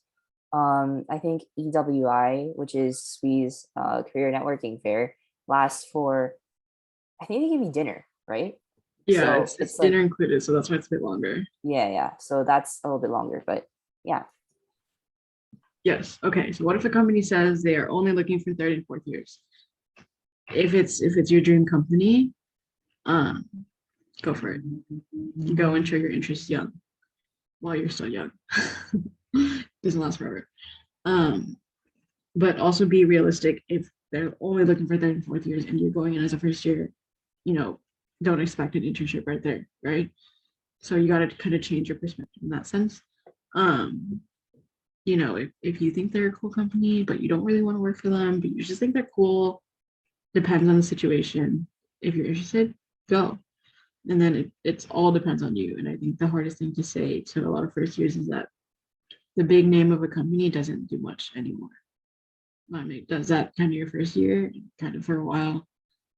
I think EWI, which is SWE's career networking fair, lasts for, I think they give you dinner, right? Yeah, So it's like, dinner included, so that's why it's a bit longer. yeah. So that's a little bit longer, but yeah. Yes. Okay. So what if a company says they are only looking for third and fourth years? If it's your dream company, go for it. Go and show your interest young while you're still young. Doesn't last forever. But also be realistic. If they're only looking for third and fourth years and you're going in as a first year, don't expect an internship right there, right? So you got to kind of change your perspective in that sense. If you think they're a cool company, but you don't really want to work for them, but you just think they're cool, depends on the situation. If you're interested, go. And then it's all depends on you. And I think the hardest thing to say to a lot of first years is that the big name of a company doesn't do much anymore. It does that kind of your first year, kind of for a while,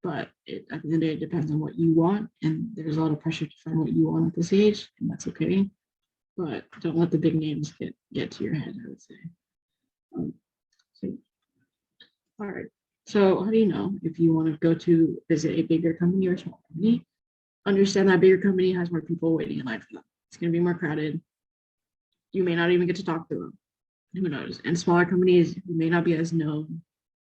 but at the end of the day, it depends on what you want. And there's a lot of pressure to find what you want at this age, and that's okay. But don't let the big names get to your head, I would say. All right. So how do you know if you want to go to visit a bigger company or a small company? Understand that bigger company has more people waiting in line for them. It's going to be more crowded. You may not even get to talk to them. Who knows? And smaller companies may not be as known.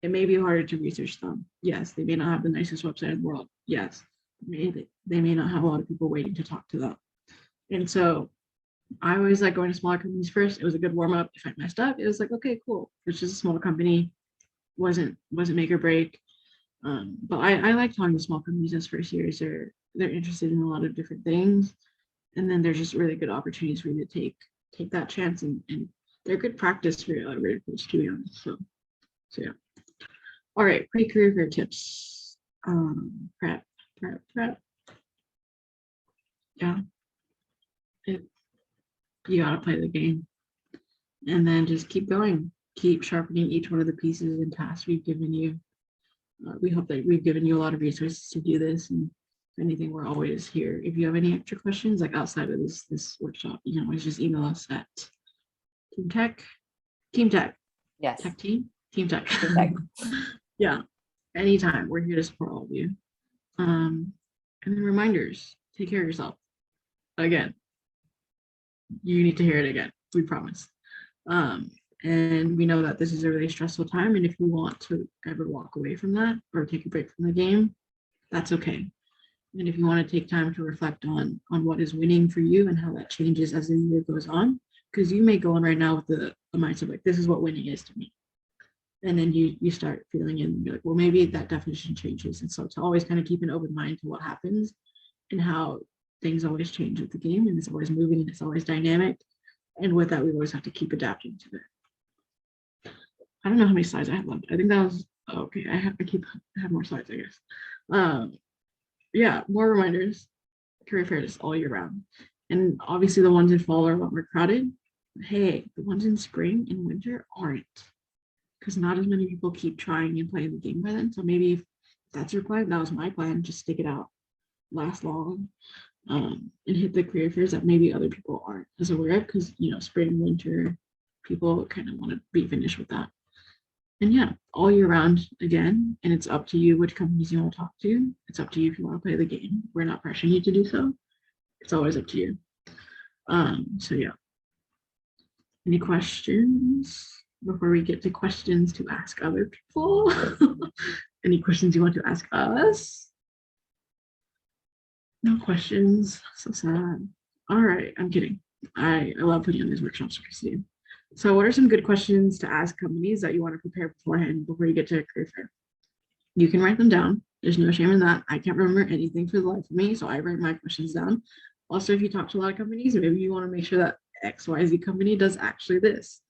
It may be harder to research them. Yes, they may not have the nicest website in the world. Yes, they may not have a lot of people waiting to talk to them. And so I always like going to smaller companies first. It was a good warm up. If I messed up, it was like, okay, cool. It's just a small company. Wasn't make or break. But I like talking to small companies as first years. They're interested in a lot of different things, and then there's just really good opportunities for you to take that chance, and they're good practice for your elevator pitch, to be honest. So yeah. All right, pre-career fair tips. Prep. Yeah. You gotta play the game, and then just keep going. Keep sharpening each one of the pieces and tasks we've given you. We hope that we've given you a lot of resources to do this, and if anything, we're always here. If you have any extra questions, like outside of this workshop, you can always just email us at Team Tech. Yes. Tech Team Tech. Team Tech. Yeah, anytime. We're here to support all of you. And then reminders, take care of yourself. Again, you need to hear it again. We promise. And we know that this is a really stressful time. And if you want to ever walk away from that or take a break from the game, that's okay. And if you want to take time to reflect on what is winning for you and how that changes as the year goes on, because you may go on right now with the mindset like, this is what winning is to me. And then you start feeling it and be like, well, maybe that definition changes. And so to always kind of keep an open mind to what happens and how things always change with the game, and it's always moving and it's always dynamic. And with that, we always have to keep adapting to it. I don't know how many slides I have left. I think that was okay. I have more slides, I guess. Yeah, more reminders. Career fairs all year round. And obviously the ones in fall are a lot more crowded. But hey, the ones in spring and winter aren't, because not as many people keep trying and playing the game by then. So maybe if that's your plan, that was my plan, just stick it out, last long, and hit the career fairs that maybe other people aren't as aware of, because spring, winter, people kind of want to be finished with that. And yeah, all year round again, and it's up to you which companies you want to talk to. It's up to you if you want to play the game. We're not pressuring you to do so. It's always up to you. So yeah. Any questions before we get to questions to ask other people? Any questions you want to ask us? No questions. So sad. All right, I'm kidding. I love putting on these workshops, Christine. So what are some good questions to ask companies that you want to prepare beforehand before you get to a career fair? You can write them down. There's no shame in that. I can't remember anything for the life of me, so I write my questions down. Also, if you talk to a lot of companies, maybe you want to make sure that XYZ company does actually this.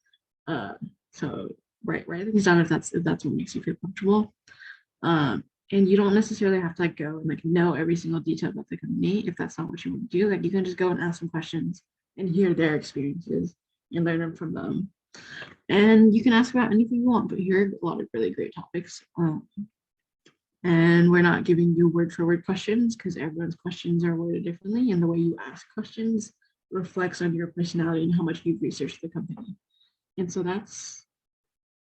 So write things down if that's what makes you feel comfortable. And you don't necessarily have to go and know every single detail about the company if that's not what you want to do. You can just go and ask some questions and hear their experiences and learn them from them. And you can ask about anything you want, but here are a lot of really great topics. And we're not giving you word for word questions because everyone's questions are worded differently, and the way you ask questions reflects on your personality and how much you've researched the company. And so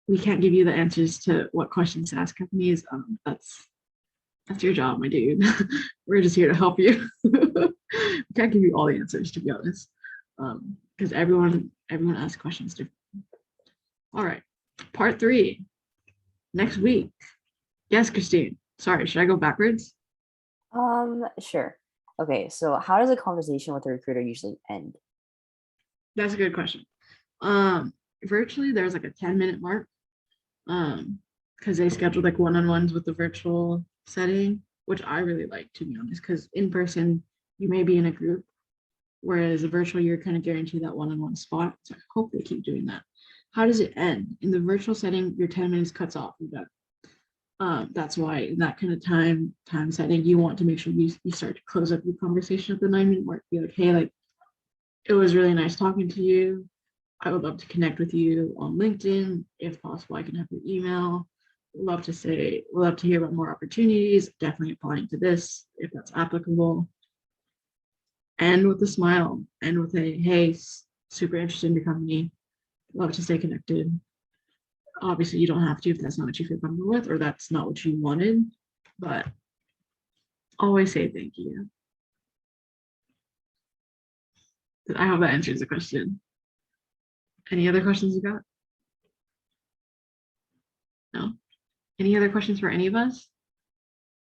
we can't give you the answers to what questions to ask companies. That's your job, my dude. We're just here to help you. We can't give you all the answers, to be honest, because everyone asks questions differently. All right, part 3 next week. Yes, Christine. Sorry, should I go backwards? Sure. Okay, so how does a conversation with a recruiter usually end? That's a good question. Virtually, there's a 10-minute mark, because they scheduled one-on-ones with the virtual setting, which I really like, to be honest, because in person, you may be in a group, whereas a virtual, you're kind of guaranteed that one-on-one spot. So I hope they keep doing that. How does it end? In the virtual setting, your 10 minutes cuts off. You're done. That's why in that kind of time setting, you want to make sure you start to close up your conversation at the 9-minute mark. Be like, hey, it was really nice talking to you. I would love to connect with you on LinkedIn. If possible, I can have your email. Love to hear about more opportunities. Definitely applying to this if that's applicable. And with a smile and with a, hey, super interested in your company. Love to stay connected. Obviously, you don't have to if that's not what you feel comfortable with or that's not what you wanted, but always say thank you. I hope that answers the question. Any other questions you got? No? Any other questions for any of us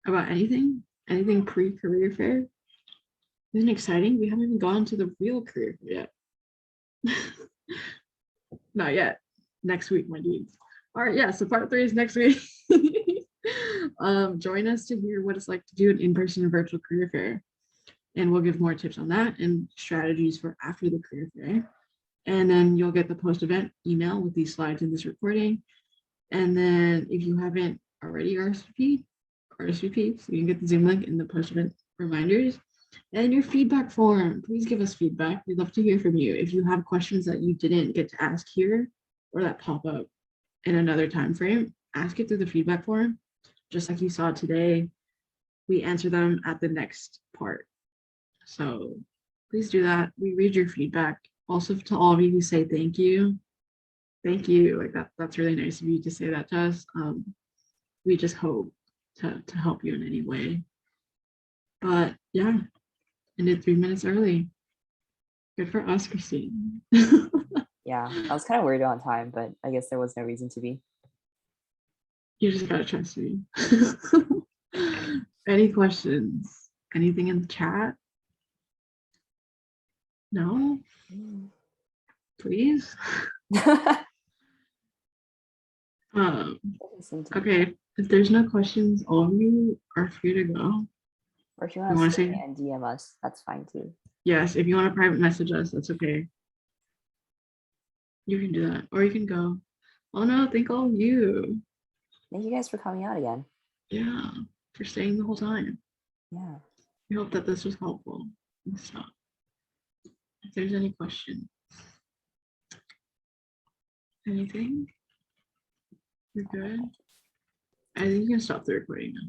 about anything? Anything pre-career fair? Isn't it exciting? We haven't even gone to the real career fair yet. Not yet. Next week, my dudes. All right, yeah, so part 3 is next week. Join us to hear what it's like to do an in-person and virtual career fair. And we'll give more tips on that and strategies for after the career fair. And then you'll get the post-event email with these slides in this recording. And then if you haven't already RSVP, so you can get the Zoom link in the post-event reminders. And your feedback form, please give us feedback. We'd love to hear from you. If you have questions that you didn't get to ask here or that pop up in another time frame, ask it through the feedback form. Just like you saw today, we answer them at the next part. So please do that. We read your feedback. Also, to all of you who say thank you. Thank you. That's really nice of you to say that to us. We just hope to help you in any way. But yeah, ended 3 minutes early. Good for us, Christine. Yeah, I was kind of worried on time, but I guess there was no reason to be. You just gotta trust me. Any questions? Anything in the chat? No? Please? Um, okay, if there's no questions, all of you are free to go. Or if you You want wanna to stay say- and DM us, that's fine too. Yes, if you want to private message us, that's okay. You can do that, or you can go. Oh no, thank all of you. Thank you guys for coming out again. Yeah, for staying the whole time. Yeah. We hope that this was helpful. So, if there's any questions, anything, you're good. I think you can stop the recording now.